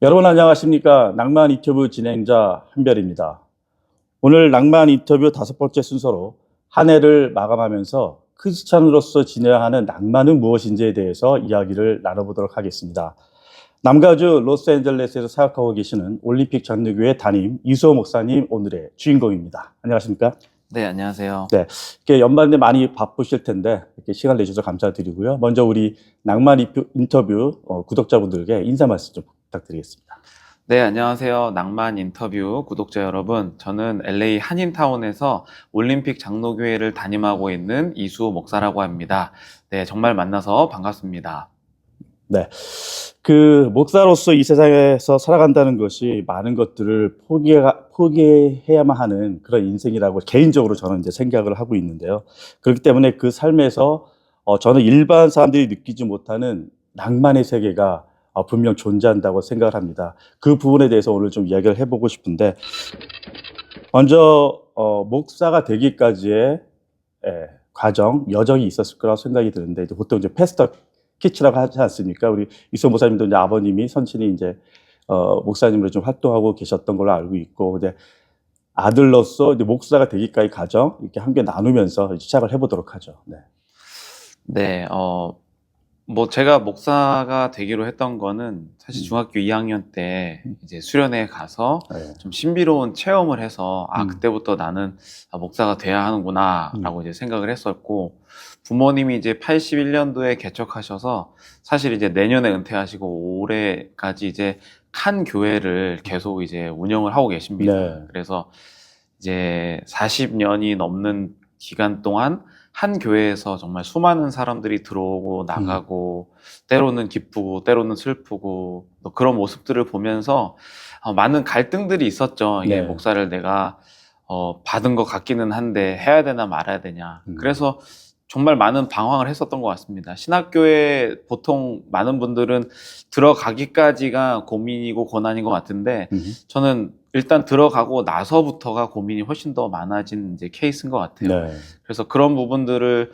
여러분 안녕하십니까? 낭만 인터뷰 진행자 한별입니다. 오늘 낭만 인터뷰 5번째 순서로 한 해를 마감하면서 크리스찬으로서 지내야 하는 낭만은 무엇인지에 대해서 이야기를 나눠보도록 하겠습니다. 남가주 로스앤젤레스에서 사역하고 계시는 올림픽 장로교회 담임 이수호 목사님 오늘의 주인공입니다. 안녕하십니까? 네, 안녕하세요. 네, 이렇게 연말인데 많이 바쁘실 텐데 이렇게 시간 내주셔서 감사드리고요. 먼저 우리 낭만 인터뷰 구독자분들께 인사 말씀 좀 부탁드리겠습니다. 네, 안녕하세요. 낭만 인터뷰 구독자 여러분. 저는 LA 한인타운에서 올림픽 장로교회를 담임하고 있는 이수호 목사라고 합니다. 네, 정말 만나서 반갑습니다. 네. 목사로서 이 세상에서 살아간다는 것이 많은 것들을 포기해야만 하는 그런 인생이라고 개인적으로 저는 이제 생각을 하고 있는데요. 그렇기 때문에 그 삶에서 저는 일반 사람들이 느끼지 못하는 낭만의 세계가 분명 존재한다고 생각을 합니다. 그 부분에 대해서 오늘 좀 이야기를 해보고 싶은데, 먼저, 목사가 되기까지의 과정, 여정이 있었을 거라고 생각이 드는데, 이제 보통 이제 패스터 키츠라고 하지 않습니까? 우리 이소 목사님도 이제 아버님이 선친이 이제, 목사님으로 좀 활동하고 계셨던 걸로 알고 있고, 이제 아들로서 이제 목사가 되기까지 과정, 이렇게 함께 나누면서 시작을 해보도록 하죠. 네. 네, 제가 목사가 되기로 했던 거는 사실 중학교 2학년 때 이제 수련회에 가서 네. 좀 신비로운 체험을 해서 음. 그때부터 나는 목사가 돼야 하는구나 라고 이제 생각을 했었고, 부모님이 이제 81년도에 개척하셔서 사실 이제 내년에 은퇴하시고 올해까지 이제 칸 교회를 계속 이제 운영을 하고 계십니다. 네. 그래서 이제 40년이 넘는 기간 동안 한 교회에서 정말 수많은 사람들이 들어오고 나가고 때로는 기쁘고 때로는 슬프고 또 그런 모습들을 보면서 많은 갈등들이 있었죠. 이게 네. 목사를 내가 받은 것 같기는 한데 해야 되나 말아야 되냐. 그래서 정말 많은 방황을 했었던 것 같습니다. 신학교에 보통 많은 분들은 들어가기까지가 고민이고 고난인 것 같은데 저는 일단 들어가고 나서부터가 고민이 훨씬 더 많아진 이제 케이스인 것 같아요. 네. 그래서 그런 부분들을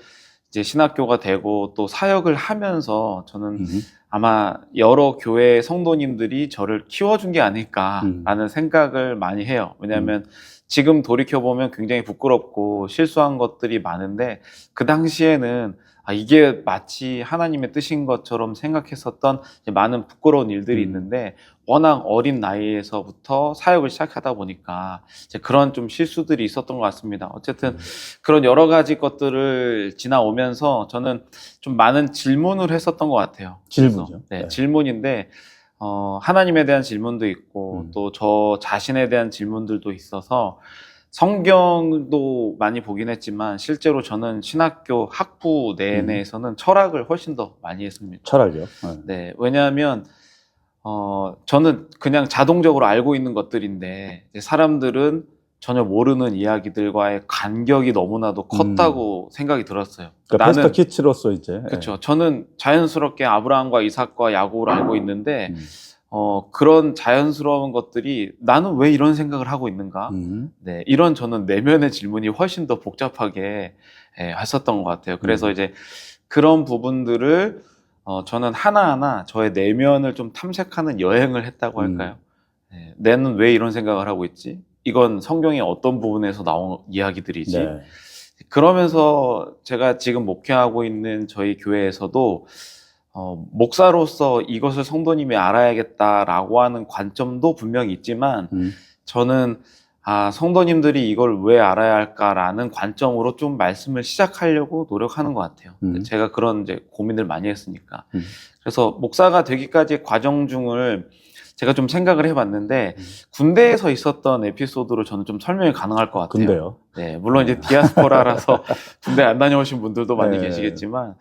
이제 신학교가 되고 또 사역을 하면서 저는 아마 여러 교회 성도님들이 저를 키워준 게 아닐까라는 생각을 많이 해요. 왜냐하면 지금 돌이켜보면 굉장히 부끄럽고 실수한 것들이 많은데 그 당시에는 이게 마치 하나님의 뜻인 것처럼 생각했었던 많은 부끄러운 일들이 있는데 워낙 어린 나이에서부터 사역을 시작하다 보니까 이제 그런 좀 실수들이 있었던 것 같습니다. 어쨌든 그런 여러 가지 것들을 지나오면서 저는 좀 많은 질문을 했었던 것 같아요. 질문이죠. 네, 네. 질문인데 하나님에 대한 질문도 있고 또 저 자신에 대한 질문들도 있어서 성경도 많이 보긴 했지만 실제로 저는 신학교 학부 내내에서는 철학을 훨씬 더 많이 했습니다. 철학이요. 네, 왜냐하면 저는 그냥 자동적으로 알고 있는 것들인데 이제 사람들은 전혀 모르는 이야기들과의 간격이 너무나도 컸다고 생각이 들었어요. 그러니까 패스터 키츠로서 이제. 그렇죠. 저는 자연스럽게 아브라함과 이삭과 야곱을 알고 있는데 그런 자연스러운 것들이 나는 왜 이런 생각을 하고 있는가? 네, 이런 저는 내면의 질문이 훨씬 더 복잡하게 했었던 것 같아요. 그래서 이제 그런 부분들을 저는 하나하나 저의 내면을 좀 탐색하는 여행을 했다고 할까요? 네, 나는 왜 이런 생각을 하고 있지? 이건 성경의 어떤 부분에서 나온 이야기들이지? 네. 그러면서 제가 지금 목회하고 있는 저희 교회에서도 목사로서 이것을 성도님이 알아야겠다라고 하는 관점도 분명히 있지만 저는 성도님들이 이걸 왜 알아야 할까라는 관점으로 좀 말씀을 시작하려고 노력하는 것 같아요. 제가 그런 이제 고민을 많이 했으니까. 그래서 목사가 되기까지 과정 중을 제가 좀 생각을 해봤는데 군대에서 있었던 에피소드로 저는 좀 설명이 가능할 것 같아요. 군대요? 네, 물론 이제 디아스포라라서 군대 안 다녀오신 분들도 많이 네. 계시겠지만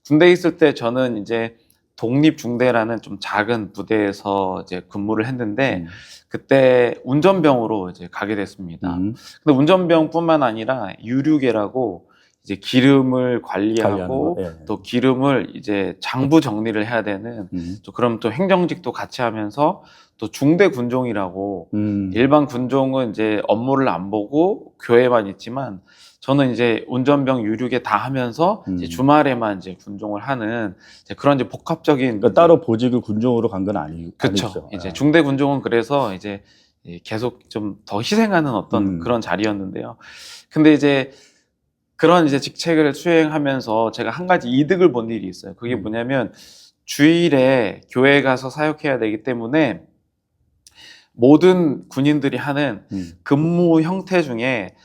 군대에 있을 때 저는 이제 독립중대라는 좀 작은 부대에서 이제 근무를 했는데 그때 운전병으로 이제 가게 됐습니다. 근데 운전병뿐만 아니라 유류계라고 이제 기름을 관리하고 관리하는 거. 또 기름을 이제 장부 정리를 해야 되는 그럼 또 행정직도 같이 하면서 또 중대 군종이라고 일반 군종은 이제 업무를 안 보고 교회만 있지만 저는 이제 운전병 유류계 다 하면서 이제 주말에만 이제 군종을 하는 이제 그런 이제 복합적인 그러니까 따로 보직을 군종으로 간 건 아니죠. 그렇죠. 이제 중대 군종은 그래서 이제 계속 좀 더 희생하는 어떤 그런 자리였는데요. 근데 이제 그런 이제 직책을 수행하면서 제가 한 가지 이득을 본 일이 있어요. 그게 뭐냐면 주일에 교회 가서 사역해야 되기 때문에 모든 군인들이 하는 근무 형태 중에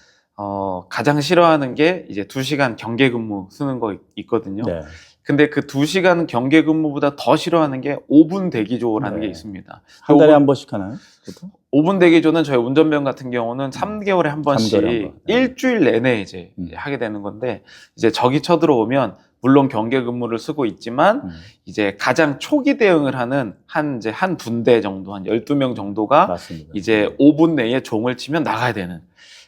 가장 싫어하는 게 이제 2시간 경계 근무 쓰는 거 있거든요. 네. 근데 그 2시간 경계 근무보다 더 싫어하는 게 5분 대기조라는 게 있습니다. 한 달에 한 번씩 하나요? 보통? 5분 대기조는 저희 운전병 같은 경우는 3개월에 한 번씩 3개월에 한 번. 네. 일주일 내내 이제 하게 되는 건데, 이제 적이 쳐들어오면 물론 경계 근무를 쓰고 있지만 이제 가장 초기 대응을 하는 이제 한 분대 정도, 한 12명 정도가 맞습니다. 이제 5분 내에 종을 치면 나가야 되는.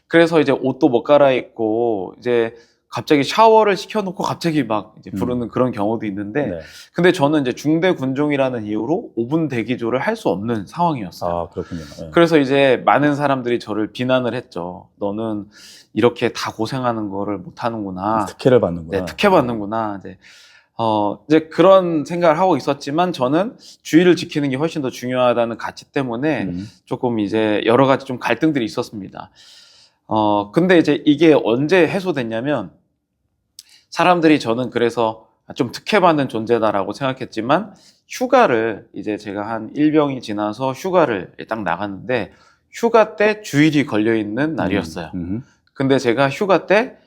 그래서 이제 옷도 못 갈아입고 이제 갑자기 샤워를 시켜놓고 갑자기 막 이제 부르는 그런 경우도 있는데, 네. 근데 저는 이제 중대 군종이라는 이유로 5분 대기조를 할 수 없는 상황이었어요. 아, 그렇군요. 네. 그래서 이제 많은 사람들이 저를 비난을 했죠. 너는 이렇게 다 고생하는 거를 못 하는구나. 특혜를 받는구나. 네, 특혜 받는구나. 이제 그런 생각을 하고 있었지만 저는 주의를 지키는 게 훨씬 더 중요하다는 가치 때문에 조금 이제 여러 가지 좀 갈등들이 있었습니다. 근데 이제 이게 언제 해소됐냐면, 사람들이 저는 그래서 좀 특혜받는 존재다라고 생각했지만, 휴가를 이제 제가 한 1병이 지나서 휴가를 딱 나갔는데, 휴가 때 주일이 걸려있는 날이었어요. 근데 제가 휴가 때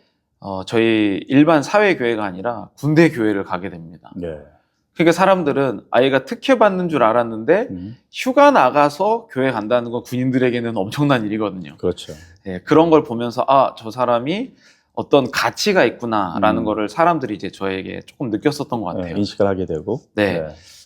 저희 일반 사회교회가 아니라 군대 교회를 가게 됩니다. 네. 그러니까 사람들은 아이가 특혜받는 줄 알았는데 휴가 나가서 교회 간다는 건 군인들에게는 엄청난 일이거든요. 그렇죠. 예, 그런 걸 보면서 저 사람이 어떤 가치가 있구나라는 거를 사람들이 이제 저에게 조금 느꼈었던 것 같아요. 네, 인식을 하게 되고. 네.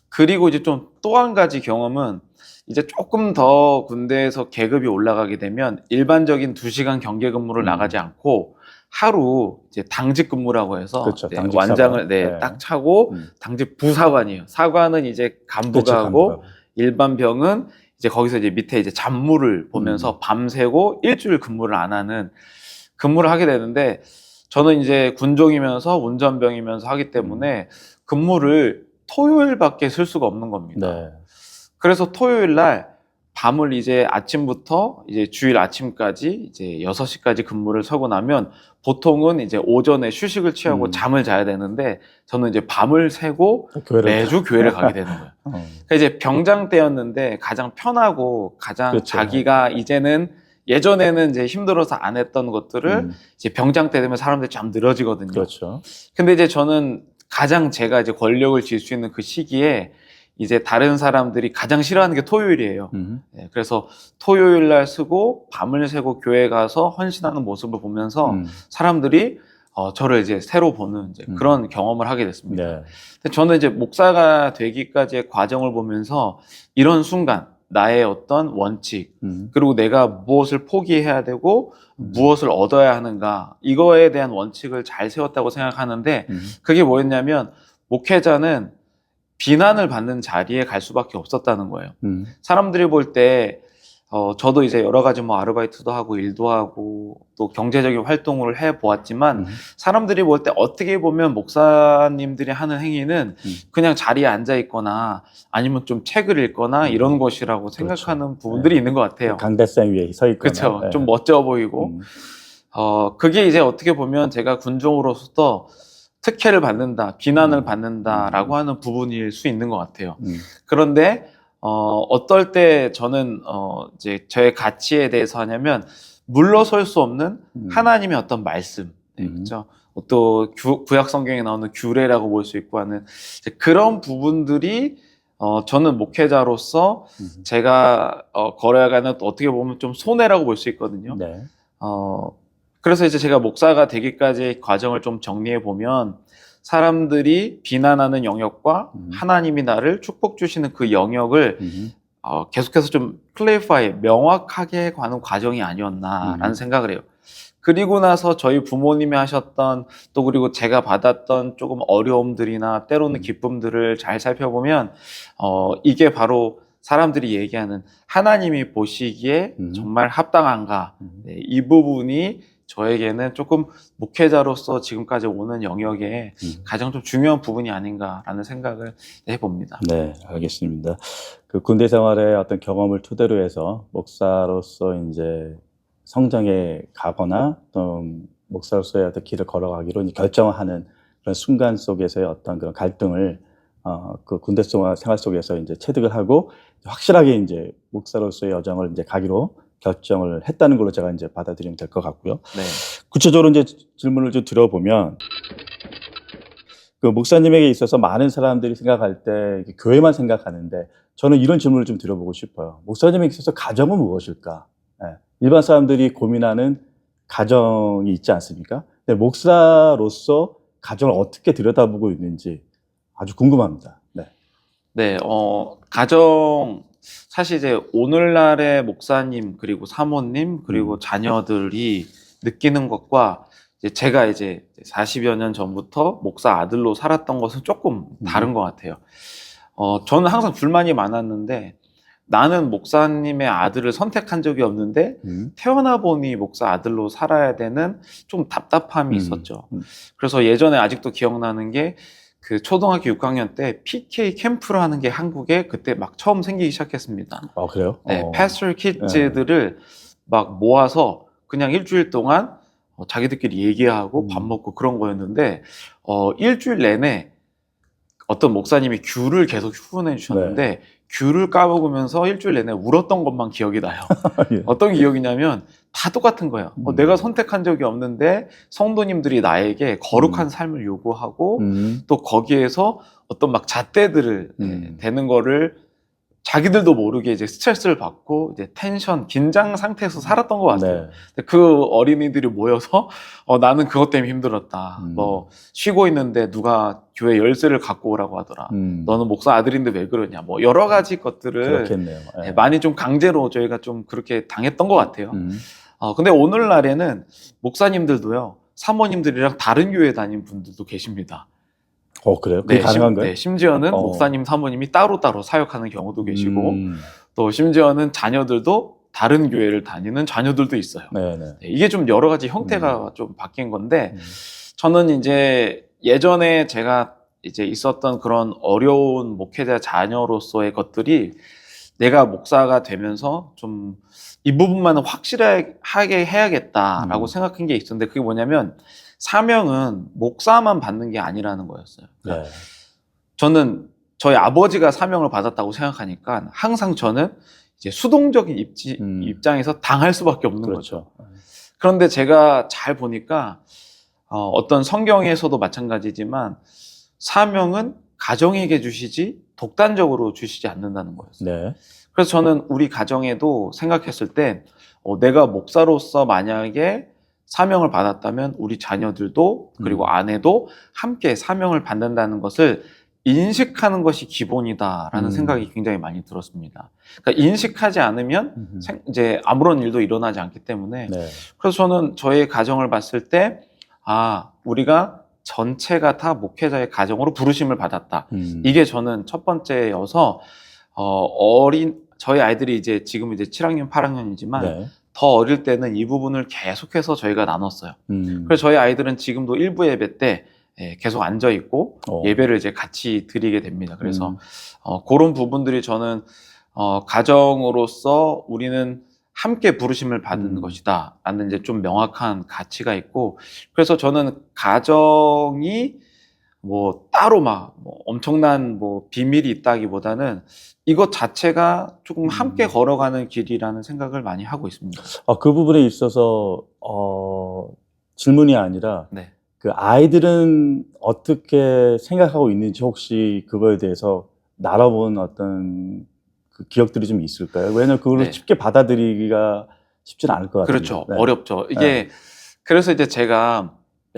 그리고 이제 좀 또 한 가지 경험은, 이제 조금 더 군대에서 계급이 올라가게 되면 일반적인 2시간 경계 근무를 나가지 않고 하루 이제 당직 근무라고 해서 그렇죠. 이제 당직 완장을 사관. 네. 딱 차고 당직 부사관이에요. 사관은 이제 간부가 그렇죠, 하고 간부가. 일반 병은 이제 거기서 이제 밑에 이제 잡무를 보면서 밤새고 일주일 근무를 안 하는 근무를 하게 되는데, 저는 이제 군종이면서 운전병이면서 하기 때문에 근무를 토요일밖에 쓸 수가 없는 겁니다. 네. 그래서 토요일 날 밤을 이제 아침부터 이제 주일 아침까지 이제 6시까지 근무를 서고 나면 보통은 이제 오전에 휴식을 취하고 잠을 자야 되는데, 저는 이제 밤을 새고 매주 교회를 가게 되는 거예요. 그러니까 이제 병장 때였는데 가장 편하고 가장 그렇죠. 자기가 이제는, 예전에는 이제 힘들어서 안 했던 것들을 이제 병장 때 되면 사람들이 참 늘어지거든요. 그렇죠. 근데 이제 저는 가장 제가 이제 권력을 쥘 수 있는 그 시기에 이제 다른 사람들이 가장 싫어하는 게 토요일이에요. 네, 그래서 토요일 날 쓰고 밤을 새고 교회 가서 헌신하는 모습을 보면서 사람들이 저를 이제 새로 보는 이제 그런 경험을 하게 됐습니다. 네. 근데 저는 이제 목사가 되기까지의 과정을 보면서 이런 순간, 나의 어떤 원칙, 그리고 내가 무엇을 포기해야 되고 무엇을 얻어야 하는가, 이거에 대한 원칙을 잘 세웠다고 생각하는데, 그게 뭐였냐면, 목회자는 비난을 받는 자리에 갈 수밖에 없었다는 거예요. 사람들이 볼 때 저도 이제 여러 가지 뭐 아르바이트도 하고 일도 하고 또 경제적인 활동을 해 보았지만, 사람들이 볼 때 어떻게 보면 목사님들이 하는 행위는 그냥 자리에 앉아 있거나 아니면 좀 책을 읽거나 이런 것이라고 생각하는 부분들이 있는 것 같아요. 강대상 위에 서 있거나. 그렇죠. 네. 좀 멋져 보이고. 그게 이제 어떻게 보면 제가 군종으로서 특혜를 받는다, 비난을 받는다라고 하는 부분일 수 있는 것 같아요. 그런데 어떨 때 저는 이제 저의 가치에 대해서 하냐면, 물러설 수 없는 하나님의 어떤 말씀, 네, 그렇죠. 또 구약 성경에 나오는 규례라고 볼 수 있고 하는 그런 부분들이 저는 목회자로서 제가 걸어가는 어떻게 보면 좀 손해라고 볼 수 있거든요. 네. 그래서 이제 제가 목사가 되기까지의 과정을 좀 정리해 보면, 사람들이 비난하는 영역과 하나님이 나를 축복 주시는 그 영역을 계속해서 좀 클래리파이, 명확하게 가는 과정이 아니었나라는 생각을 해요. 그리고 나서 저희 부모님이 하셨던, 또 그리고 제가 받았던 조금 어려움들이나 때로는 기쁨들을 잘 살펴보면 이게 바로 사람들이 얘기하는 하나님이 보시기에 정말 합당한가, 네, 이 부분이 저에게는 조금 목회자로서 지금까지 오는 영역에 가장 좀 중요한 부분이 아닌가라는 생각을 해봅니다. 네, 알겠습니다. 그 군대 생활의 어떤 경험을 토대로 해서 목사로서 이제 성장에 가거나 또 목사로서의 어떤 길을 걸어가기로 이제 결정하는 그런 순간 속에서의 어떤 그런 갈등을 그 군대 생활 속에서 이제 체득을 하고 확실하게 이제 목사로서의 여정을 이제 가기로 결정을 했다는 걸로 제가 이제 받아들이면 될 것 같고요. 네. 구체적으로 이제 질문을 좀 드려보면 그 목사님에게 있어서 많은 사람들이 생각할 때 교회만 생각하는데 저는 이런 질문을 좀 드려보고 싶어요. 목사님에게 있어서 가정은 무엇일까? 예, 일반 사람들이 고민하는 가정이 있지 않습니까? 근데 목사로서 가정을 어떻게 들여다보고 있는지 아주 궁금합니다. 네. 네, 가정, 사실 이제 오늘날의 목사님, 그리고 사모님, 그리고 자녀들이 느끼는 것과 이제 제가 이제 40여 년 전부터 목사 아들로 살았던 것은 조금 다른 것 같아요. 저는 항상 불만이 많았는데 나는 목사님의 아들을 선택한 적이 없는데 태어나 보니 목사 아들로 살아야 되는 좀 답답함이 있었죠. 그래서 예전에 아직도 기억나는 게 그 초등학교 6학년 때 PK 캠프라는 게 한국에 그때 막 처음 생기기 시작했습니다. 그래요? 네, 패스터 키즈들을 막 모아서 그냥 일주일 동안 자기들끼리 얘기하고 밥 먹고 그런 거였는데 일주일 내내 어떤 목사님이 귤을 계속 후원해 주셨는데 네. 귤을 까먹으면서 일주일 내내 울었던 것만 기억이 나요. 예. 어떤 기억이냐면 다 똑같은 거예요. 내가 선택한 적이 없는데 성도님들이 나에게 거룩한 삶을 요구하고 또 거기에서 어떤 막 잣대들을 대는 거를 자기들도 모르게 이제 스트레스를 받고 이제 텐션, 긴장 상태에서 살았던 것 같아요. 네. 그 어린이들이 모여서 나는 그것 때문에 힘들었다. 뭐 쉬고 있는데 누가 교회 열쇠를 갖고 오라고 하더라. 너는 목사 아들인데 왜 그러냐. 뭐 여러 가지 것들을 그렇겠네요. 예. 많이 좀 강제로 저희가 좀 그렇게 당했던 것 같아요. 근데 오늘날에는 목사님들도요, 사모님들이랑 다른 교회 다닌 분들도 계십니다. 그래요? 그게 가능한가요? 네, 심지어는 목사님, 사모님이 따로따로 사역하는 경우도 계시고, 또 심지어는 자녀들도 다른 교회를 다니는 자녀들도 있어요. 네네. 네, 이게 좀 여러 가지 형태가 좀 바뀐 건데, 저는 이제 예전에 제가 이제 있었던 그런 어려운 목회자 자녀로서의 것들이 내가 목사가 되면서 좀 이 부분만은 확실하게 해야겠다라고 생각한 게 있었는데, 그게 뭐냐면, 사명은 목사만 받는 게 아니라는 거였어요. 그러니까 네. 저는 저희 아버지가 사명을 받았다고 생각하니까 항상 저는 이제 수동적인 입장에서 당할 수밖에 없는 그렇죠. 거죠. 그런데 제가 잘 보니까 어떤 성경에서도 마찬가지지만 사명은 가정에게 주시지 독단적으로 주시지 않는다는 거였어요. 네. 그래서 저는 우리 가정에도 생각했을 때 내가 목사로서 만약에 사명을 받았다면 우리 자녀들도 그리고 아내도 함께 사명을 받는다는 것을 인식하는 것이 기본이다라는 생각이 굉장히 많이 들었습니다. 그러니까 인식하지 않으면 이제 아무런 일도 일어나지 않기 때문에 네. 그래서 저는 저의 가정을 봤을 때 우리가 전체가 다 목회자의 가정으로 부르심을 받았다. 이게 저는 첫 번째여서 저희 아이들이 이제 지금 이제 7학년, 8학년이지만 네. 더 어릴 때는 이 부분을 계속해서 저희가 나눴어요. 그래서 저희 아이들은 지금도 일부 예배 때 계속 앉아 있고 예배를 이제 같이 드리게 됩니다. 그래서 그런 부분들이 저는 가정으로서 우리는 함께 부르심을 받은 것이다 라는 이제 좀 명확한 가치가 있고, 그래서 저는 가정이 뭐 따로 막 뭐 엄청난 뭐 비밀이 있다기보다는 이것 자체가 조금 함께 걸어가는 길이라는 생각을 많이 하고 있습니다. 그 부분에 있어서 질문이 아니라 네. 그 아이들은 어떻게 생각하고 있는지 혹시 그거에 대해서 나눠본 어떤 그 기억들이 좀 있을까요? 왜냐면 그걸 쉽게 받아들이기가 쉽지는 않을 것 같아요. 그렇죠. 어렵죠. 이게 그래서 이제 제가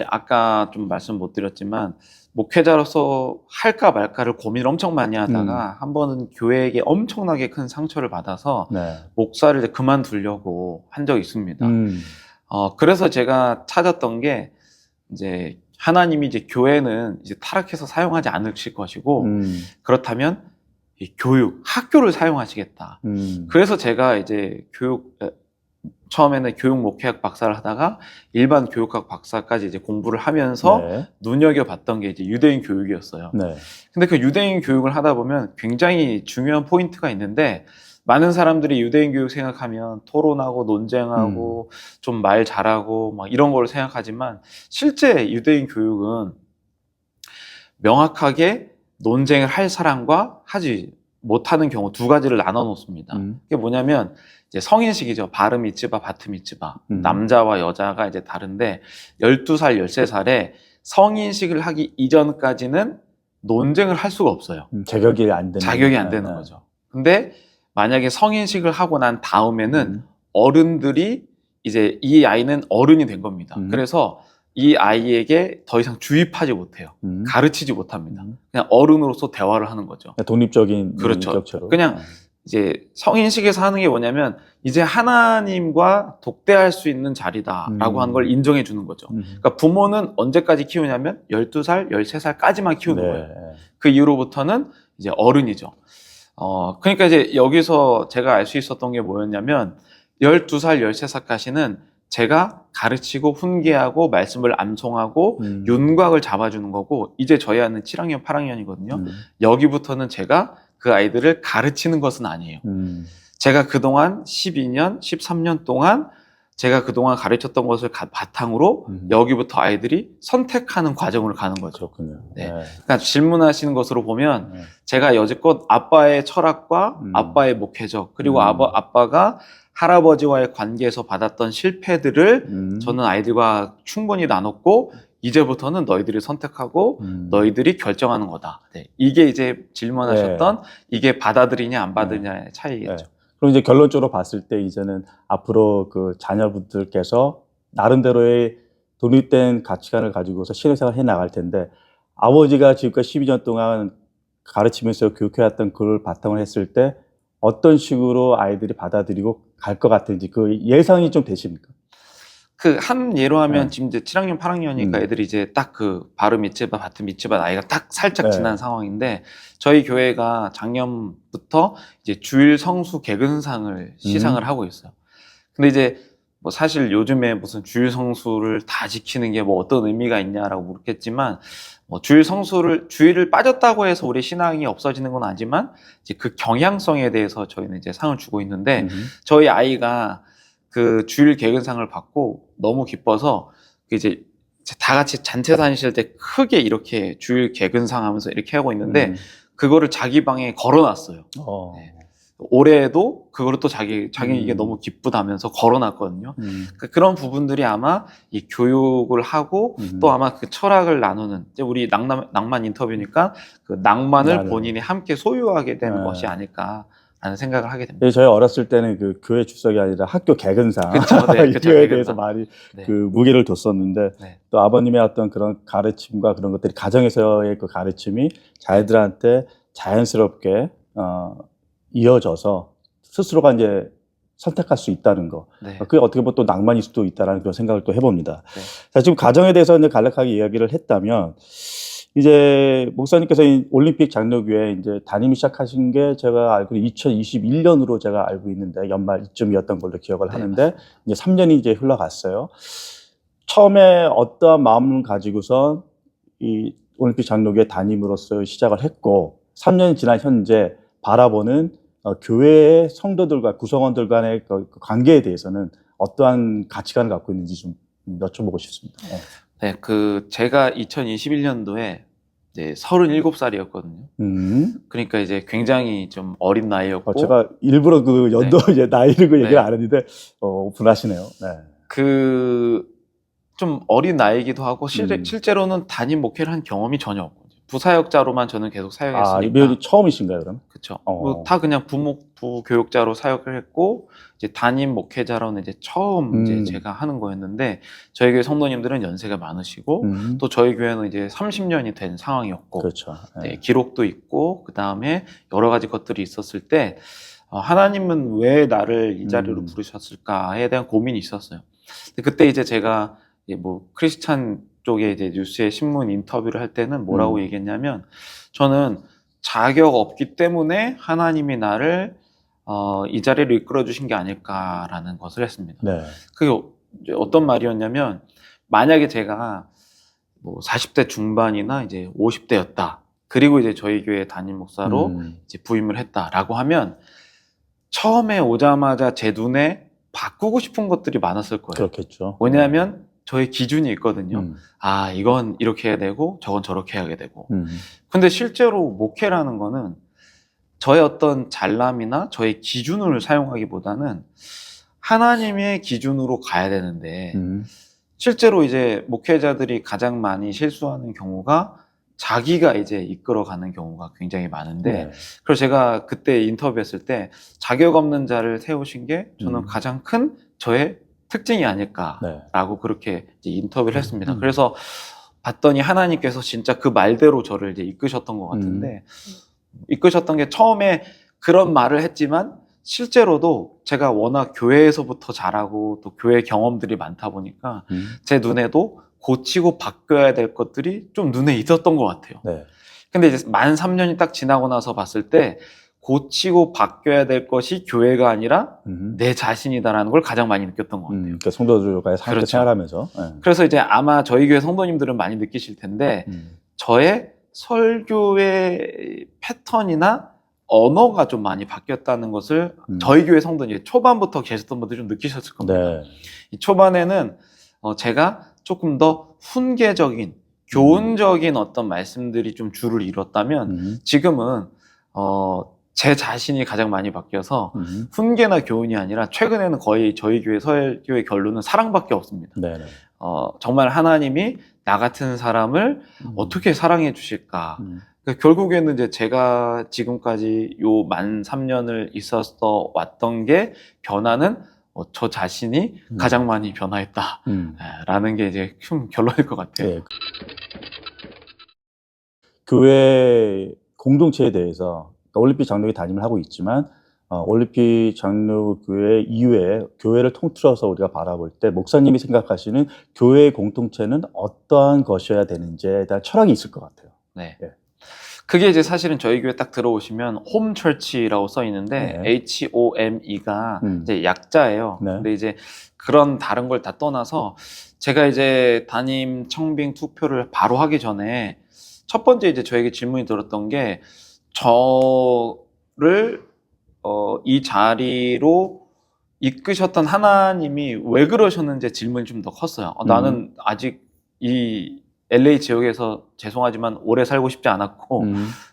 아까 좀 말씀 못 드렸지만 목회자로서 할까 말까를 고민을 엄청 많이 하다가 한 번은 교회에게 엄청나게 큰 상처를 받아서 목사를 이제 그만두려고 한 적이 있습니다. 그래서 제가 찾았던 게 이제 하나님이 이제 교회는 이제 타락해서 사용하지 않으실 것이고 그렇다면 이 교육, 학교를 사용하시겠다. 그래서 제가 이제 처음에는 교육 목회학 박사를 하다가 일반 교육학 박사까지 이제 공부를 하면서 네. 눈여겨봤던 게 이제 유대인 교육이었어요. 네. 근데 그 유대인 교육을 하다 보면 굉장히 중요한 포인트가 있는데 많은 사람들이 유대인 교육 생각하면 토론하고 논쟁하고 좀 말 잘하고 막 이런 걸 생각하지만 실제 유대인 교육은 명확하게 논쟁을 할 사람과 하지 못하는 경우 두 가지를 나눠 놓습니다. 그게 뭐냐면 이제 성인식이죠. 바름 이츠바 바틈 이츠바. 남자와 여자가 이제 다른데 12살, 13살에 성인식을 하기 이전까지는 논쟁을 할 수가 없어요. 자격이 안 되는 자격이 안 되는 거죠. 근데 만약에 성인식을 하고 난 다음에는 어른들이 이제 이 아이는 어른이 된 겁니다. 그래서 이 아이에게 더 이상 주입하지 못해요. 가르치지 못합니다. 그냥 어른으로서 대화를 하는 거죠. 독립적인 그렇죠. 인격체로. 그냥 이제 성인식에서 하는 게 뭐냐면 이제 하나님과 독대할 수 있는 자리다라고 하는 걸 인정해 주는 거죠. 그러니까 부모는 언제까지 키우냐면 12살, 13살까지만 키우는 네. 거예요. 그 이후로부터는 이제 어른이죠. 그러니까 이제 여기서 제가 알 수 있었던 게 뭐였냐면 12살, 13살까지는 제가 가르치고 훈계하고 말씀을 암송하고 윤곽을 잡아주는 거고 이제 저희 아이는 7학년, 8학년이거든요. 여기부터는 제가 그 아이들을 가르치는 것은 아니에요. 제가 그동안 12년, 13년 동안 제가 그동안 가르쳤던 것을 바탕으로 여기부터 아이들이 선택하는 과정을 가는 거죠. 그렇군요. 네. 그러니까 질문하시는 것으로 보면 제가 여지껏 아빠의 철학과 아빠의 목회적 그리고 아빠가 할아버지와의 관계에서 받았던 실패들을 저는 아이들과 충분히 나눴고 이제부터는 너희들이 선택하고 너희들이 결정하는 거다. 네. 이게 이제 질문하셨던 이게 받아들이냐 안 받아들이냐의 차이겠죠. 그럼 이제 결론적으로 봤을 때 이제는 앞으로 그 자녀분들께서 나름대로의 독립된 가치관을 가지고서 신앙생활을 해 나갈 텐데 아버지가 지금까지 12년 동안 가르치면서 교육해왔던 그걸 바탕을 했을 때 어떤 식으로 아이들이 받아들이고 갈 것 같은지 그 예상이 좀 되십니까? 그 한 예로 하면 지금 이제 7학년, 8학년이니까 애들이 이제 딱 그 바름 이츠바 바틈 이츠바 나이가 딱 살짝 지난 상황인데 저희 교회가 작년부터 이제 주일 성수 개근상을 시상을 하고 있어요. 근데 이제 뭐 사실 요즘에 무슨 주일 성수를 다 지키는 게 뭐 어떤 의미가 있냐라고 물었겠지만 뭐 주일을 빠졌다고 해서 우리 신앙이 없어지는 건 아니지만 이제 그 경향성에 대해서 저희는 이제 상을 주고 있는데 저희 아이가 그 주일 개근상을 받고 너무 기뻐서 이제 다 같이 잔치 다니실 때 크게 이렇게 주일 개근상 하면서 이렇게 하고 있는데 그거를 자기 방에 걸어놨어요. 네. 올해도 그거를 또 자기 이게 너무 기쁘다면서 걸어놨거든요. 그런 부분들이 아마 이 교육을 하고 또 아마 그 철학을 나누는 이제 우리 낭만 인터뷰니까 그 낭만을 본인이 함께 소유하게 되는 것이 아닐까. 라는 생각을 하게 됩니다. 저희 어렸을 때는 그 교회 출석이 아니라 학교 개근상 그쵸, 네, 그쵸, 이거에 대해서 많이 그 무게를 뒀었는데 또 아버님의 어떤 그런 가르침과 그런 것들이 가정에서의 그 가르침이 자녀들한테 자연스럽게 이어져서 스스로가 이제 선택할 수 있다는 거. 그게 어떻게 보면 또 낭만일 수도 있다는 그런 생각을 또 해봅니다. 자, 지금 가정에 대해서 이제 간략하게 이야기를 했다면 이제 목사님께서 올림픽 장로교회 이제 담임이 시작하신 게 제가 알고 2021년으로 제가 알고 있는데 연말 이쯤이었던 걸로 기억을 하는데 이제 3년이 이제 흘러갔어요. 처음에 어떠한 마음을 가지고선 이 올림픽 장로교회 담임으로서 시작을 했고 3년이 지난 현재 바라보는 교회의 성도들과 구성원들 간의 그 관계에 대해서는 어떠한 가치관을 갖고 있는지 좀 여쭤보고 싶습니다. 네, 그 제가 2021년도에 이제 37살이었거든요. 그러니까 이제 굉장히 좀 어린 나이였고 제가 일부러 그 연도 이제 나이를 그 얘기를 안 했는데 오픈하시네요. 그 좀 어린 나이기도 하고 실제로는 담임 목회를 한 경험이 전혀 없고 부사역자로만 저는 계속 사역했으니까. 처음이신가요, 그럼? 그렇죠. 뭐 다 그냥 부교육자로 사역을 했고 이제 담임 목회자로는 이제 처음 이제 제가 하는 거였는데 저희 교회 성도님들은 연세가 많으시고 또 저희 교회는 이제 30년이 된 상황이었고 그렇죠. 네, 기록도 있고 그 다음에 여러 가지 것들이 있었을 때 하나님은 왜 나를 이 자리로 부르셨을까에 대한 고민이 있었어요. 근데 그때 이제 제가 뭐 크리스찬 쪽에 이제 뉴스에 신문 인터뷰를 할 때는 뭐라고 얘기했냐면 저는 자격 없기 때문에 하나님이 나를 이 자리를 이끌어 주신 게 아닐까라는 것을 했습니다. 네. 그게 이제 어떤 말이었냐면, 만약에 제가 뭐 40대 중반이나 이제 50대였다. 그리고 이제 저희 교회 담임 목사로 이제 부임을 했다라고 하면, 처음에 오자마자 제 눈에 바꾸고 싶은 것들이 많았을 거예요. 그렇겠죠. 왜냐하면 저의 기준이 있거든요. 아, 이건 이렇게 해야 되고 저건 저렇게 해야 되고. 근데 실제로 목회라는 거는 저의 어떤 잘남이나 저의 기준을 사용하기보다는 하나님의 기준으로 가야 되는데, 실제로 이제 목회자들이 가장 많이 실수하는 경우가 자기가 이제 이끌어가는 경우가 굉장히 많은데, 네. 그래서 제가 그때 인터뷰했을 때 자격 없는 자를 세우신 게 저는 가장 큰 저의 특징이 아닐까라고 그렇게 이제 인터뷰를 했습니다. 그래서 봤더니 하나님께서 진짜 그 말대로 저를 이제 이끄셨던 것 같은데, 이끄셨던 게 처음에 그런 말을 했지만 실제로도 제가 워낙 교회에서부터 자라고 또 교회 경험들이 많다 보니까 제 눈에도 고치고 바뀌어야 될 것들이 좀 눈에 있었던 것 같아요. 네. 근데 이제 만 3년이 딱 지나고 나서 봤을 때 고치고 바뀌어야 될 것이 교회가 아니라 내 자신이다라는 걸 가장 많이 느꼈던 것 같아요. 그러니까 성도들과의 함께 그렇죠. 생활하면서. 네. 그래서 이제 아마 저희 교회 성도님들은 많이 느끼실 텐데, 저의 설교의 패턴이나 언어가 좀 많이 바뀌었다는 것을 저희 교회 성도님, 초반부터 계셨던 분들이 좀 느끼셨을 겁니다. 네. 이 초반에는 제가 조금 더 훈계적인, 교훈적인 어떤 말씀들이 좀 주를 이뤘다면, 지금은 제 자신이 가장 많이 바뀌어서 훈계나 교훈이 아니라 최근에는 거의 저희 교회 설교의 결론은 사랑밖에 없습니다. 네. 네. 정말 하나님이 나 같은 사람을 어떻게 사랑해 주실까. 그러니까 결국에는 이제 제가 지금까지 요 만 3년을 있었어 왔던 게 변화는 저 자신이 가장 많이 변화했다. 라는 게 이제 큰 결론일 것 같아요. 네. 교회 공동체에 대해서 올림픽 장로교 담임을 하고 있지만 올림픽 장로교회 이후에 교회를 통틀어서 우리가 바라볼 때 목사님이 생각하시는 교회 공동체는 어떠한 것이어야 되는지에 대한 철학이 있을 것 같아요. 네. 네. 그게 이제 사실은 저희 교회 딱 들어오시면 홈처치라고 써 있는데, 네. HOME가 이제 약자예요. 네. 근데 이제 그런 다른 걸 다 떠나서 제가 이제 담임 청빙 투표를 바로 하기 전에 첫 번째 이제 저에게 질문이 들었던 게, 저를 이 자리로 이끄셨던 하나님이 왜 그러셨는지 질문이 좀 더 컸어요. 나는 아직 이 LA 지역에서 죄송하지만 오래 살고 싶지 않았고,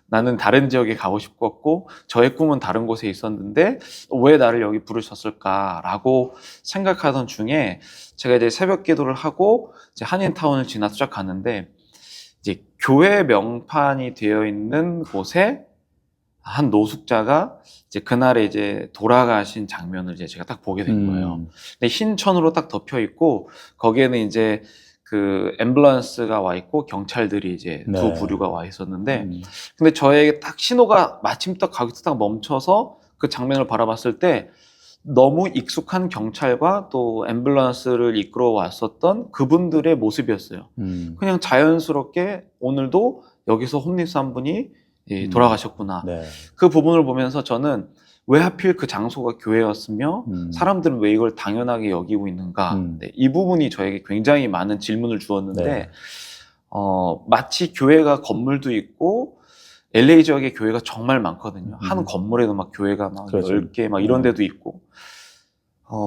나는 다른 지역에 가고 싶었고, 저의 꿈은 다른 곳에 있었는데 왜 나를 여기 부르셨을까라고 생각하던 중에, 제가 이제 새벽 기도를 하고 이제 한인타운을 지나서 쫙 갔는데, 이제 교회 명판이 되어 있는 곳에 한 노숙자가 이제 그날에 이제 돌아가신 장면을 이제 제가 딱 보게 된 거예요. 근데 흰 천으로 딱 덮여 있고, 거기에는 이제 그 앰뷸런스가 와 있고 경찰들이 이제 네. 두 부류가 와 있었는데, 근데 저에게 딱 신호가 마침 딱 거기서 딱 멈춰서 그 장면을 바라봤을 때, 너무 익숙한 경찰과 또 앰뷸런스를 이끌어 왔었던 그분들의 모습이었어요. 그냥 자연스럽게 오늘도 여기서 홈리스 한 분이 돌아가셨구나. 네. 그 부분을 보면서 저는 왜 하필 그 장소가 교회였으며 사람들은 왜 이걸 당연하게 여기고 있는가. 네, 이 부분이 저에게 굉장히 많은 질문을 주었는데, 네. 마치 교회가 건물도 있고 LA 지역에 교회가 정말 많거든요. 한 건물에도 막 교회가 막 그렇죠. 10개 막 이런 데도 있고,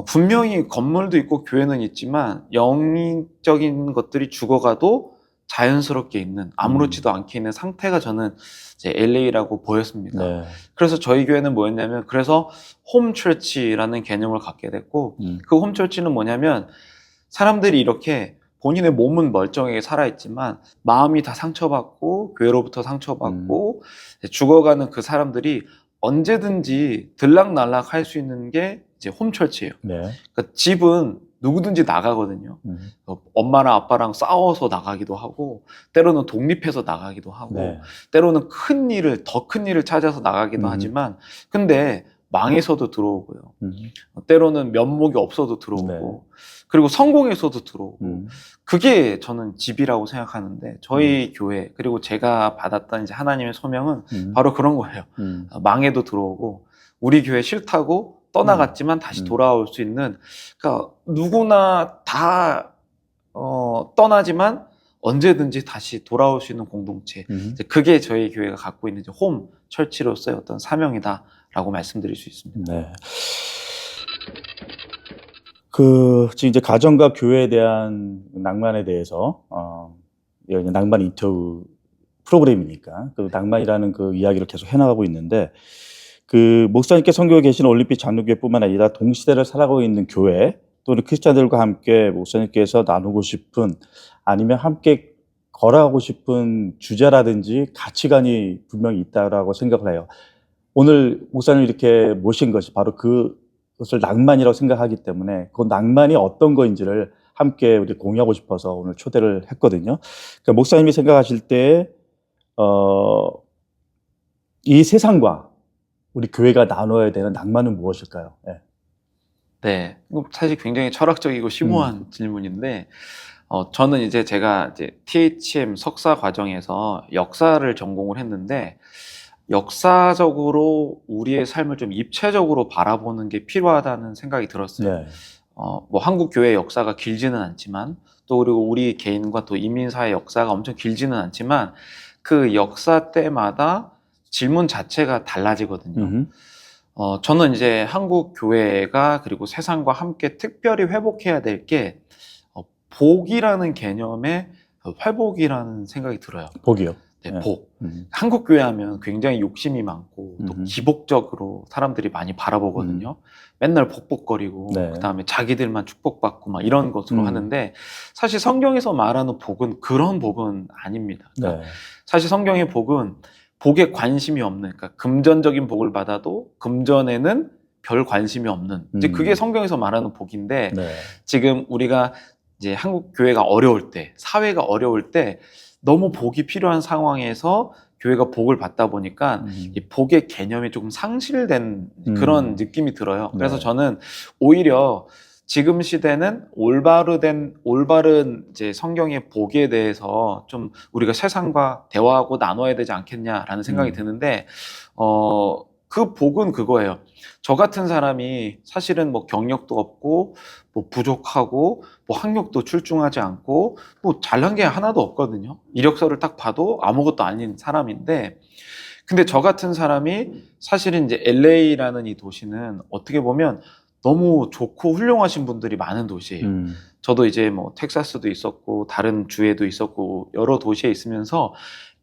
분명히 건물도 있고 교회는 있지만 영적인 것들이 죽어가도 자연스럽게 있는, 아무렇지도 않게 있는 상태가 저는 이제 LA라고 보였습니다. 네. 그래서 저희 교회는 뭐였냐면, 그래서 홈처치라는 개념을 갖게 됐고, 그 홈처치는 뭐냐면, 사람들이 이렇게 본인의 몸은 멀쩡하게 살아있지만 마음이 다 상처받고 교회로부터 상처받고 죽어가는 그 사람들이 언제든지 들락날락 할 수 있는 게 이제 홈처치예요. 네. 그러니까 집은 누구든지 나가거든요. 엄마랑 아빠랑 싸워서 나가기도 하고, 때로는 독립해서 나가기도 하고, 네. 때로는 더 큰 일을 찾아서 나가기도 하지만, 근데 망해서도 들어오고요. 때로는 면목이 없어도 들어오고, 네. 그리고 성공해서도 들어오고, 그게 저는 집이라고 생각하는데, 저희 교회, 그리고 제가 받았던 이제 하나님의 소명은 바로 그런 거예요. 망해도 들어오고, 우리 교회 싫다고 떠나갔지만 다시 돌아올 수 있는, 그러니까 누구나 다 떠나지만 언제든지 다시 돌아올 수 있는 공동체. 이제 그게 저희 교회가 갖고 있는 이제 홈 철치로서의 어떤 사명이다라고 말씀드릴 수 있습니다. 네. 지금 이제 가정과 교회에 대한 낭만에 대해서 이제 낭만 인터뷰 프로그램이니까 그 낭만이라는 그 이야기를 계속 해나가고 있는데, 그 목사님께 선교에 계신 올림픽 장로교회뿐만 아니라 동시대를 살아가고 있는 교회 또는 크리스찬들과 함께 목사님께서 나누고 싶은, 아니면 함께 걸어가고 싶은 주제라든지 가치관이 분명히 있다라고 생각을 해요. 오늘 목사님 이렇게 모신 것이 바로 그것을 낭만이라고 생각하기 때문에 그 낭만이 어떤 거인지를 함께 우리 공유하고 싶어서 오늘 초대를 했거든요. 그러니까 목사님이 생각하실 때 이 세상과 우리 교회가 나눠야 되는 낭만은 무엇일까요? 네. 네, 사실 굉장히 철학적이고 심오한 질문인데, 저는 이제 제가 이제 THM 석사 과정에서 역사를 전공을 했는데, 역사적으로 우리의 삶을 좀 입체적으로 바라보는 게 필요하다는 생각이 들었어요. 네. 뭐 한국 교회 역사가 길지는 않지만, 또 그리고 우리 개인과 또 인민사회 역사가 엄청 길지는 않지만, 그 역사 때마다 질문 자체가 달라지거든요. 저는 이제 한국 교회가 그리고 세상과 함께 특별히 회복해야 될 게 복이라는 개념의 회복이라는 생각이 들어요. 복이요? 네, 네. 복. 한국 교회 하면 굉장히 욕심이 많고 또 기복적으로 사람들이 많이 바라보거든요. 맨날 복복거리고 네. 그다음에 자기들만 축복받고 막 이런 것으로 하는데, 사실 성경에서 말하는 복은 그런 복은 아닙니다. 그러니까 네. 사실 성경의 복은 복에 관심이 없는, 그러니까 금전적인 복을 받아도 금전에는 별 관심이 없는, 이제 그게 성경에서 말하는 복인데, 네. 지금 우리가 이제 한국 교회가 어려울 때, 사회가 어려울 때 너무 복이 필요한 상황에서 교회가 복을 받다 보니까 이 복의 개념이 조금 상실된 그런 느낌이 들어요. 그래서 네. 저는 오히려 지금 시대는 올바른 이제 성경의 복에 대해서 좀 우리가 세상과 대화하고 나눠야 되지 않겠냐라는 생각이 드는데, 그 복은 그거예요. 저 같은 사람이 사실은 뭐 경력도 없고 뭐 부족하고 뭐 학력도 출중하지 않고 뭐 잘난 게 하나도 없거든요. 이력서를 딱 봐도 아무것도 아닌 사람인데, 근데 저 같은 사람이 사실은 이제 LA라는 이 도시는 어떻게 보면 너무 좋고 훌륭하신 분들이 많은 도시예요. 저도 이제 뭐 텍사스도 있었고 다른 주에도 있었고 여러 도시에 있으면서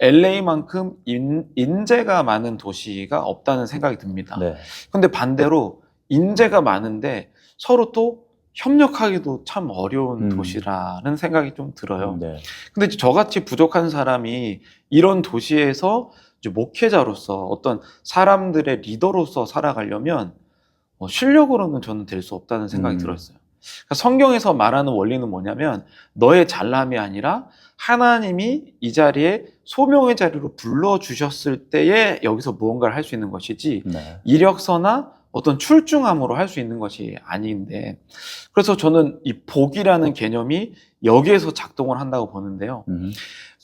LA만큼 인재가 많은 도시가 없다는 생각이 듭니다. 네. 근데 반대로 인재가 많은데 서로 또 협력하기도 참 어려운 도시라는 생각이 좀 들어요. 네. 근데 저같이 부족한 사람이 이런 도시에서 이제 목회자로서 어떤 사람들의 리더로서 살아가려면 실력으로는 저는 될 수 없다는 생각이 들었어요. 그러니까 성경에서 말하는 원리는 뭐냐면, 너의 잘남이 아니라 하나님이 이 자리에 소명의 자리로 불러주셨을 때에 여기서 무언가를 할 수 있는 것이지, 네. 이력서나 어떤 출중함으로 할 수 있는 것이 아닌데, 그래서 저는 이 복이라는 개념이 여기에서 작동을 한다고 보는데요.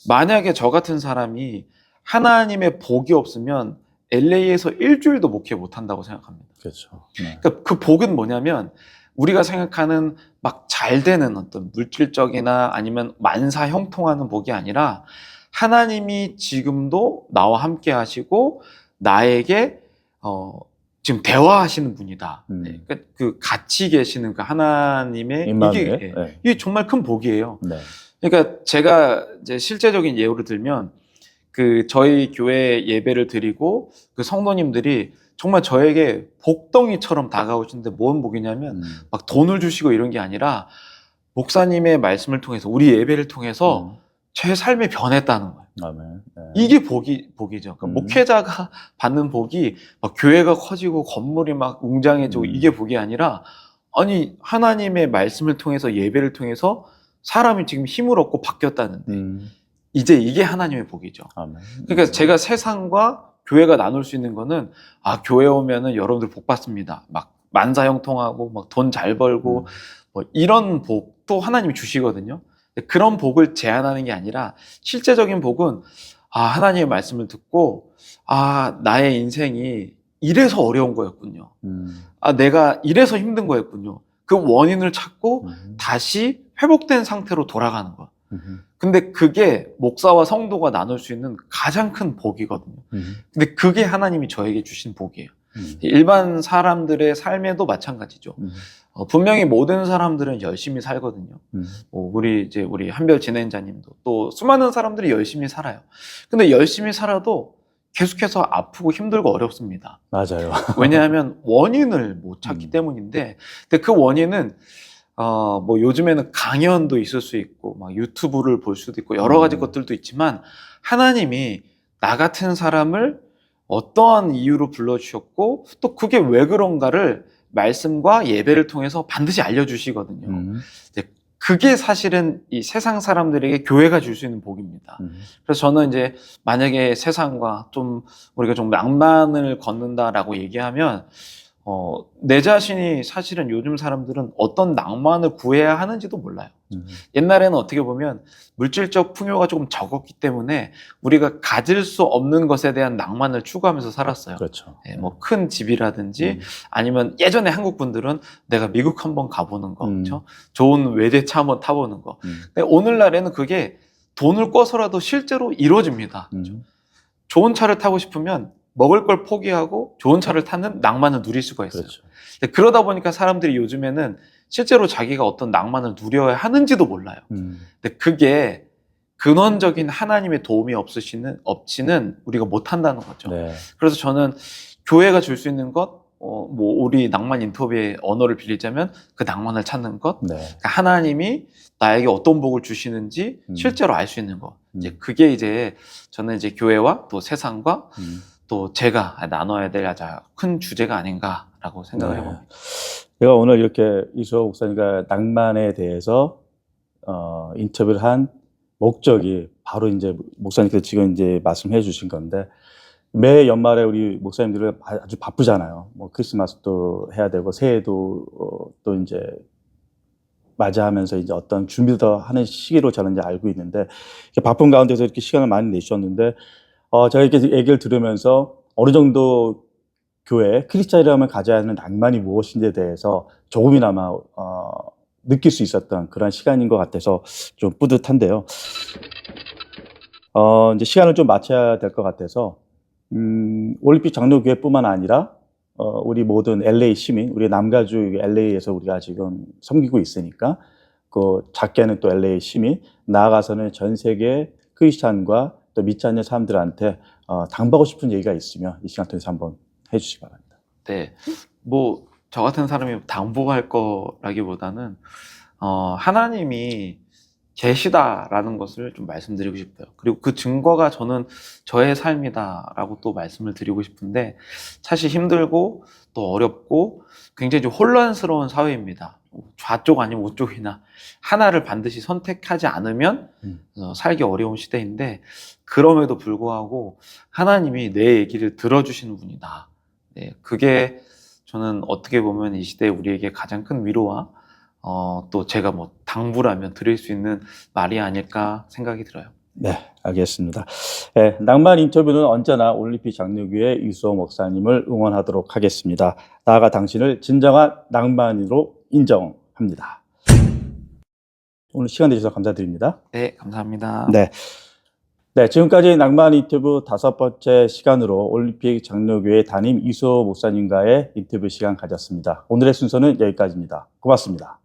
만약에 저 같은 사람이 하나님의 복이 없으면 LA에서 일주일도 목회 못한다고 생각합니다. 그렇죠. 네. 그러니까 그 복은 뭐냐면, 우리가 생각하는 막 잘 되는 어떤 물질적이나 아니면 만사 형통하는 복이 아니라, 하나님이 지금도 나와 함께 하시고 나에게 지금 대화하시는 분이다. 네. 그러니까 그 같이 계시는 그 하나님의 이게 정말 큰 복이에요. 네. 그러니까 제가 이제 실제적인 예를 들면, 그 저희 교회 예배를 드리고 그 성도님들이 정말 저에게 복덩이처럼 다가오시는데, 뭔 복이냐면 막 돈을 주시고 이런 게 아니라 목사님의 말씀을 통해서, 우리 예배를 통해서 제 삶이 변했다는 거예요. 아멘. 네. 이게 복이죠. 그러니까 목회자가 받는 복이 막 교회가 커지고 건물이 막 웅장해지고 이게 복이 아니라, 아니 하나님의 말씀을 통해서 예배를 통해서 사람이 지금 힘을 얻고 바뀌었다는데, 이제 이게 하나님의 복이죠. 아멘. 그러니까 제가 세상과 교회가 나눌 수 있는 거는, 교회 오면은 여러분들 복 받습니다. 막 만사 형통하고 막 돈 잘 벌고 뭐 이런 복도 하나님이 주시거든요. 그런 복을 제한하는 게 아니라, 실제적인 복은 하나님의 말씀을 듣고 나의 인생이 이래서 어려운 거였군요. 아, 내가 이래서 힘든 거였군요. 그 원인을 찾고 다시 회복된 상태로 돌아가는 거. 근데 그게 목사와 성도가 나눌 수 있는 가장 큰 복이거든요. 근데 그게 하나님이 저에게 주신 복이에요. 일반 사람들의 삶에도 마찬가지죠. 분명히 모든 사람들은 열심히 살거든요. 우리 한별 진행자님도 또 수많은 사람들이 열심히 살아요. 근데 열심히 살아도 계속해서 아프고 힘들고 어렵습니다. 맞아요. 왜냐하면 원인을 못 찾기 때문인데, 근데 그 원인은 뭐 요즘에는 강연도 있을 수 있고, 막 유튜브를 볼 수도 있고, 여러 가지 것들도 있지만, 하나님이 나 같은 사람을 어떠한 이유로 불러주셨고, 또 그게 왜 그런가를 말씀과 예배를 통해서 반드시 알려주시거든요. 그게 사실은 이 세상 사람들에게 교회가 줄 수 있는 복입니다. 그래서 저는 이제 만약에 세상과 좀 우리가 좀 낭만을 걷는다라고 얘기하면 내 자신이 사실은 요즘 사람들은 어떤 낭만을 구해야 하는지도 몰라요. 옛날에는 어떻게 보면 물질적 풍요가 조금 적었기 때문에 우리가 가질 수 없는 것에 대한 낭만을 추구하면서 살았어요. 그렇죠. 네, 뭐 큰 집이라든지 아니면 예전에 한국 분들은 내가 미국 한번 가보는 거, 그렇죠? 좋은 외제차 한번 타보는 거. 근데 오늘날에는 그게 돈을 꿔서라도 실제로 이루어집니다. 그렇죠? 좋은 차를 타고 싶으면 먹을 걸 포기하고 좋은 차를 타는 낭만을 누릴 수가 있어요. 그렇죠. 그러다 보니까 사람들이 요즘에는 실제로 자기가 어떤 낭만을 누려야 하는지도 몰라요. 근데 그게 근원적인 하나님의 도움이 없이는 우리가 못한다는 거죠. 네. 그래서 저는 교회가 줄 수 있는 것, 뭐 우리 낭만 인터뷰의 언어를 빌리자면 그 낭만을 찾는 것, 네. 그러니까 하나님이 나에게 어떤 복을 주시는지 실제로 알 수 있는 것. 이제 그게 이제 저는 이제 교회와 또 세상과 또 제가 나눠야 될 아주 큰 주제가 아닌가라고 생각을 네. 해봅니다. 제가 오늘 이렇게 이수호 목사님과 낭만에 대해서 인터뷰를 한 목적이 바로 이제 목사님께서 지금 이제 말씀해 주신 건데, 매 연말에 우리 목사님들은 아주 바쁘잖아요. 뭐 크리스마스도 해야 되고 새해도 또 이제 맞이하면서 이제 어떤 준비도 하는 시기로 저는 이제 알고 있는데, 바쁜 가운데서 이렇게 시간을 많이 내주셨는데, 제가 이렇게 얘기를 들으면서 어느 정도 교회, 크리스찬이라면 가져야 하는 낭만이 무엇인지에 대해서 조금이나마 느낄 수 있었던 그런 시간인 것 같아서 좀 뿌듯한데요. 이제 시간을 좀 맞춰야 될 것 같아서 올림픽 장로교회뿐만 아니라 우리 모든 LA 시민, 우리 남가주 LA에서 우리가 지금 섬기고 있으니까 그 작게는 또 LA 시민, 나아가서는 전 세계 크리스찬과 또 믿지 않는 사람들한테 당부하고 싶은 얘기가 있으면 이 시간 통해서 한번 해주시기 바랍니다. 네, 뭐 저 같은 사람이 당부할 거라기보다는 하나님이 계시다라는 것을 좀 말씀드리고 싶어요. 그리고 그 증거가 저는 저의 삶이다라고 또 말씀을 드리고 싶은데, 사실 힘들고 또 어렵고 굉장히 좀 혼란스러운 사회입니다. 좌쪽 아니면 우쪽이나 하나를 반드시 선택하지 않으면 살기 어려운 시대인데, 그럼에도 불구하고 하나님이 내 얘기를 들어주시는 분이다. 네, 그게 저는 어떻게 보면 이 시대에 우리에게 가장 큰 위로와 또 제가 뭐 당부라면 드릴 수 있는 말이 아닐까 생각이 들어요. 네, 알겠습니다. 네, 낭만 인터뷰는 언제나 올림픽 장로교회 이수호 목사님을 응원하도록 하겠습니다. 나아가 당신을 진정한 낭만으로 인정합니다. 오늘 시간 내주셔서 감사드립니다. 네, 감사합니다. 네. 네, 지금까지 낭만 인터뷰 5번째 시간으로 올림픽 장로교회 담임 이수호 목사님과의 인터뷰 시간 가졌습니다. 오늘의 순서는 여기까지입니다. 고맙습니다.